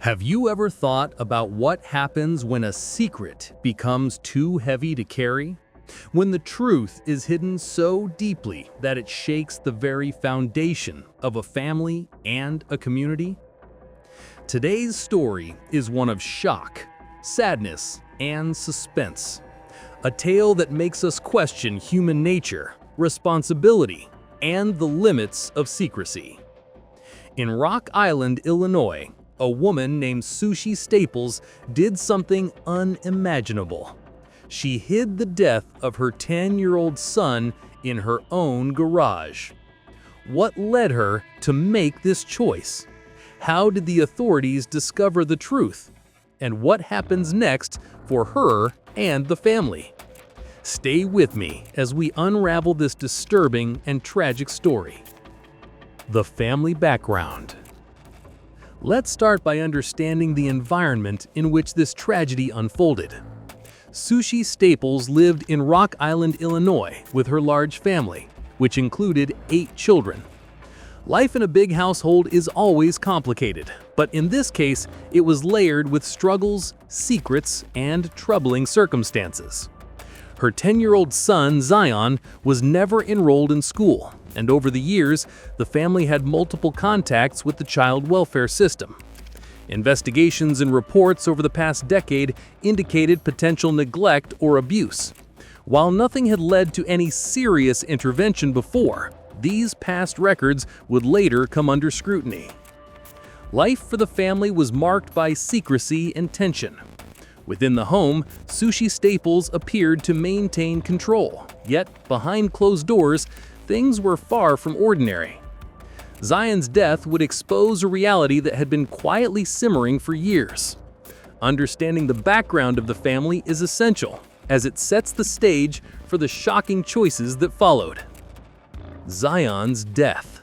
Have you ever thought about what happens when a secret becomes too heavy to carry? When the truth is hidden so deeply that it shakes the very foundation of a family and a community? Today's story is one of shock, sadness, and suspense. A tale that makes us question human nature, responsibility, and the limits of secrecy. In Rock Island, Illinois, a woman named Sushi Staples did something unimaginable. She hid the death of her 10-year-old son in her own garage. What led her to make this choice? How did the authorities discover the truth? And what happens next for her and the family? Stay with me as we unravel this disturbing and tragic story. The family background. Let's start by understanding the environment in which this tragedy unfolded. Sushi Staples lived in Rock Island, Illinois, with her large family, which included 8 children. Life in a big household is always complicated, but in this case, it was layered with struggles, secrets, and troubling circumstances. Her 10-year-old son, Zion, was never enrolled in school, and over the years, the family had multiple contacts with the child welfare system. Investigations and reports over the past decade indicated potential neglect or abuse. While nothing had led to any serious intervention before, these past records would later come under scrutiny. Life for the family was marked by secrecy and tension. Within the home, Sushi Staples appeared to maintain control, yet behind closed doors, things were far from ordinary. Zion's death would expose a reality that had been quietly simmering for years. Understanding the background of the family is essential, as it sets the stage for the shocking choices that followed. Zion's death.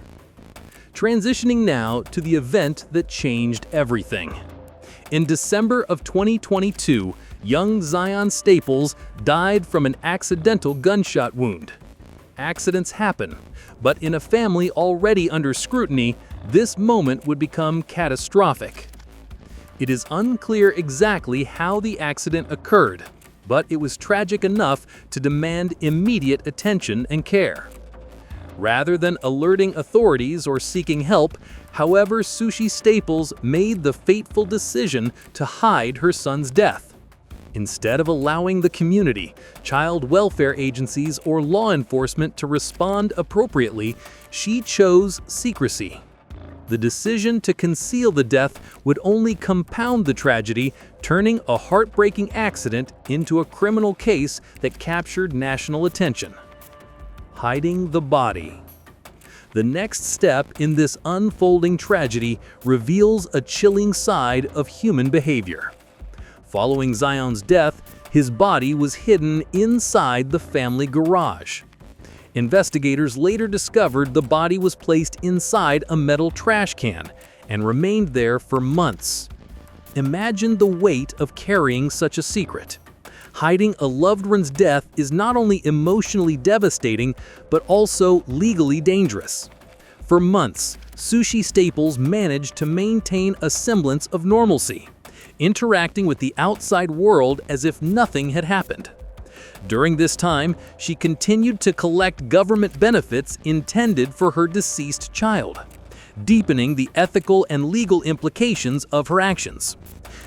Transitioning now to the event that changed everything. In December of 2022, young Zion Staples died from an accidental gunshot wound. Accidents happen, but in a family already under scrutiny, this moment would become catastrophic. It is unclear exactly how the accident occurred, but it was tragic enough to demand immediate attention and care. Rather than alerting authorities or seeking help, however, Sushi Staples made the fateful decision to hide her son's death. Instead of allowing the community, child welfare agencies, or law enforcement to respond appropriately, she chose secrecy. The decision to conceal the death would only compound the tragedy, turning a heartbreaking accident into a criminal case that captured national attention. Hiding the body. The next step in this unfolding tragedy reveals a chilling side of human behavior. Following Zion's death, his body was hidden inside the family garage. Investigators later discovered the body was placed inside a metal trash can and remained there for months. Imagine the weight of carrying such a secret. Hiding a loved one's death is not only emotionally devastating, but also legally dangerous. For months, Sushi Staples managed to maintain a semblance of normalcy, interacting with the outside world as if nothing had happened. During this time, she continued to collect government benefits intended for her deceased child, deepening the ethical and legal implications of her actions.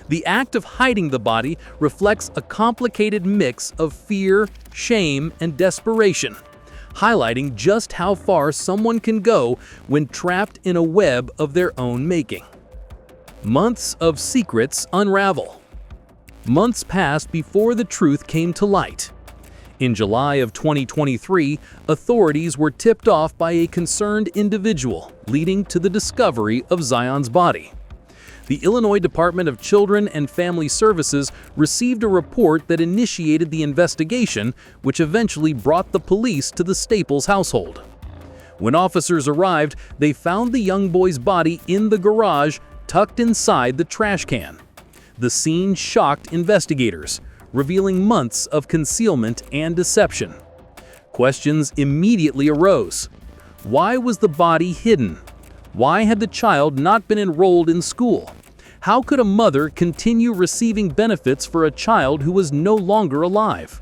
The act of hiding the body reflects a complicated mix of fear, shame, and desperation, highlighting just how far someone can go when trapped in a web of their own making. Months of secrets unravel. Months passed before the truth came to light. In July of 2023, authorities were tipped off by a concerned individual, leading to the discovery of Zion's body. The Illinois Department of Children and Family Services received a report that initiated the investigation, which eventually brought the police to the Staples household. When officers arrived, they found the young boy's body in the garage, tucked inside the trash can. The scene shocked investigators, revealing months of concealment and deception. Questions immediately arose. Why was the body hidden? Why had the child not been enrolled in school? How could a mother continue receiving benefits for a child who was no longer alive?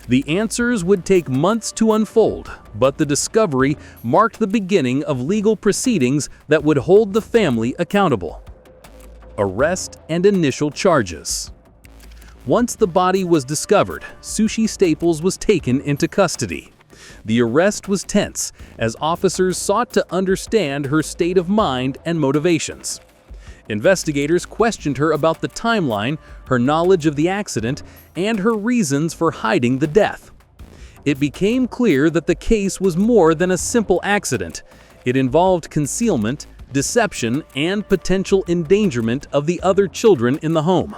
The answers would take months to unfold, but the discovery marked the beginning of legal proceedings that would hold the family accountable. Arrest and initial charges. Once the body was discovered, Sushi Staples was taken into custody. The arrest was tense, as officers sought to understand her state of mind and motivations. Investigators questioned her about the timeline, her knowledge of the accident, and her reasons for hiding the death. It became clear that the case was more than a simple accident. It involved concealment, deception, and potential endangerment of the other children in the home.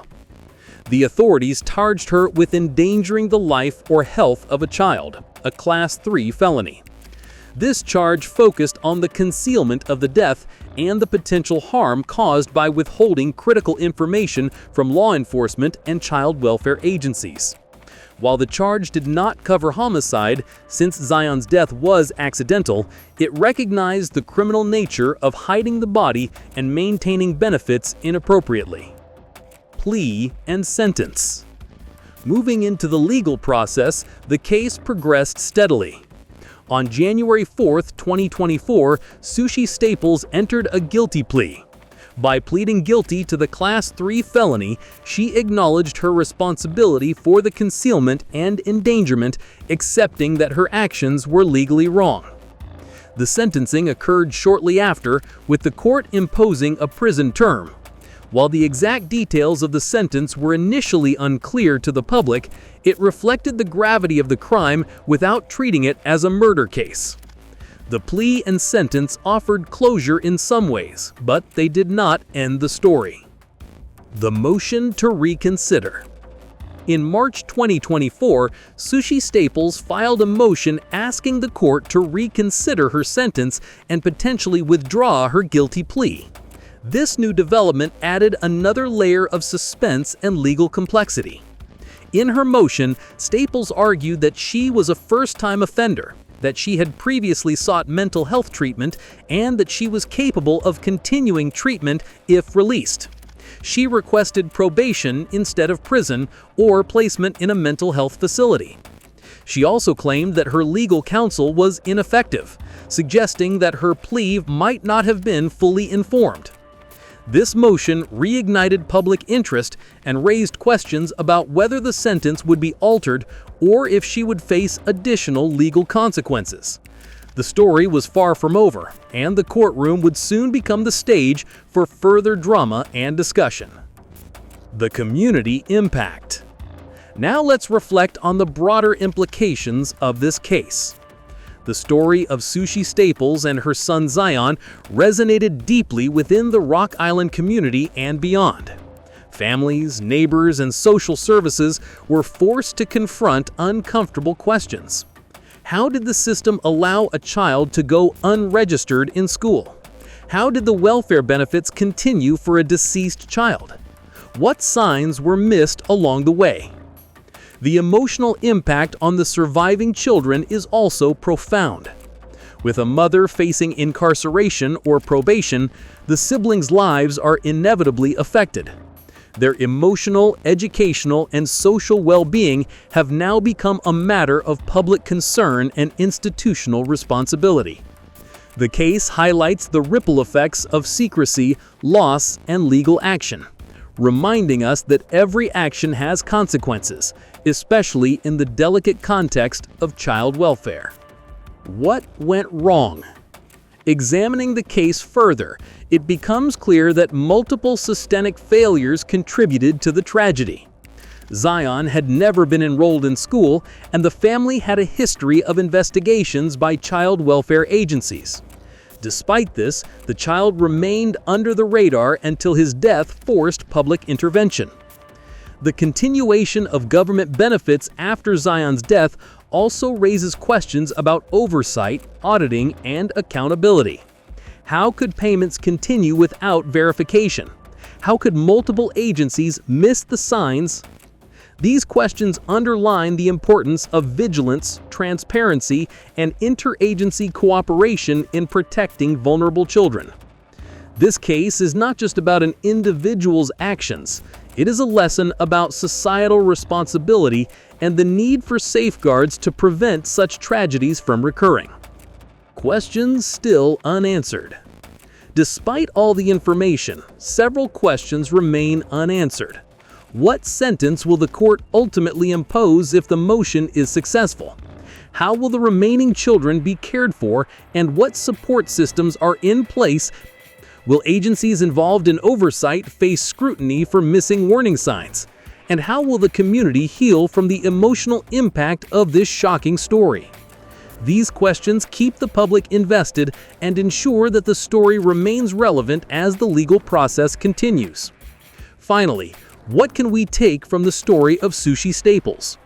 The authorities charged her with endangering the life or health of a child, a Class 3 felony. This charge focused on the concealment of the death and the potential harm caused by withholding critical information from law enforcement and child welfare agencies. While the charge did not cover homicide, since Zion's death was accidental, it recognized the criminal nature of hiding the body and maintaining benefits inappropriately. Plea and sentence. Moving into the legal process, the case progressed steadily. On January 4, 2024, Sushi Staples entered a guilty plea. By pleading guilty to the Class 3 felony, she acknowledged her responsibility for the concealment and endangerment, accepting that her actions were legally wrong. The sentencing occurred shortly after, with the court imposing a prison term. While the exact details of the sentence were initially unclear to the public, it reflected the gravity of the crime without treating it as a murder case. The plea and sentence offered closure in some ways, but they did not end the story. The motion to reconsider. In March 2024, Sushi Staples filed a motion asking the court to reconsider her sentence and potentially withdraw her guilty plea. This new development added another layer of suspense and legal complexity. In her motion, Staples argued that she was a first-time offender, that she had previously sought mental health treatment, and that she was capable of continuing treatment if released. She requested probation instead of prison or placement in a mental health facility. She also claimed that her legal counsel was ineffective, suggesting that her plea might not have been fully informed. This motion reignited public interest and raised questions about whether the sentence would be altered or if she would face additional legal consequences. The story was far from over, and the courtroom would soon become the stage for further drama and discussion. The community impact. Now let's reflect on the broader implications of this case. The story of Sushi Staples and her son Zion resonated deeply within the Rock Island community and beyond. Families, neighbors, and social services were forced to confront uncomfortable questions. How did the system allow a child to go unregistered in school? How did the welfare benefits continue for a deceased child? What signs were missed along the way? The emotional impact on the surviving children is also profound. With a mother facing incarceration or probation, the siblings' lives are inevitably affected. Their emotional, educational, and social well-being have now become a matter of public concern and institutional responsibility. The case highlights the ripple effects of secrecy, loss, and legal action, reminding us that every action has consequences, especially in the delicate context of child welfare. What went wrong? Examining the case further, it becomes clear that multiple systemic failures contributed to the tragedy. Zion had never been enrolled in school, and the family had a history of investigations by child welfare agencies. Despite this, the child remained under the radar until his death forced public intervention. The continuation of government benefits after Zion's death also raises questions about oversight, auditing, and accountability. How could payments continue without verification? How could multiple agencies miss the signs? These questions underline the importance of vigilance, transparency, and interagency cooperation in protecting vulnerable children. This case is not just about an individual's actions. It is a lesson about societal responsibility and the need for safeguards to prevent such tragedies from recurring. Questions still unanswered. Despite all the information, several questions remain unanswered. What sentence will the court ultimately impose if the motion is successful? How will the remaining children be cared for, and what support systems are in place? Will agencies involved in oversight face scrutiny for missing warning signs? And how will the community heal from the emotional impact of this shocking story? These questions keep the public invested and ensure that the story remains relevant as the legal process continues. Finally, what can we take from the story of Sushi Staples?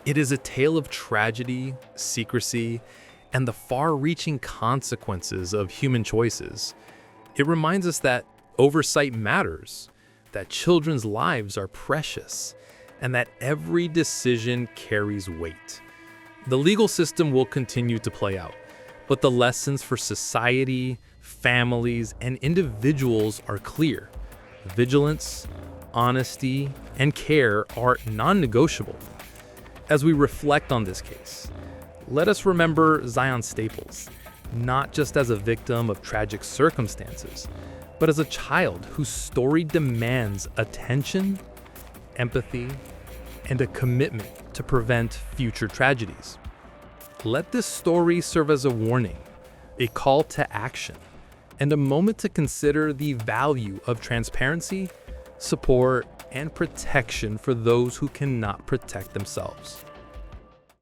It is a tale of tragedy, secrecy, and the far-reaching consequences of human choices. It reminds us that oversight matters, that children's lives are precious, and that every decision carries weight. The legal system will continue to play out, but the lessons for society, families, and individuals are clear. Vigilance, honesty, and care are non-negotiable. As we reflect on this case, let us remember Zion Staples, not just as a victim of tragic circumstances, but as a child whose story demands attention, empathy, and a commitment to prevent future tragedies. Let this story serve as a warning, a call to action, and a moment to consider the value of transparency, support, and protection for those who cannot protect themselves.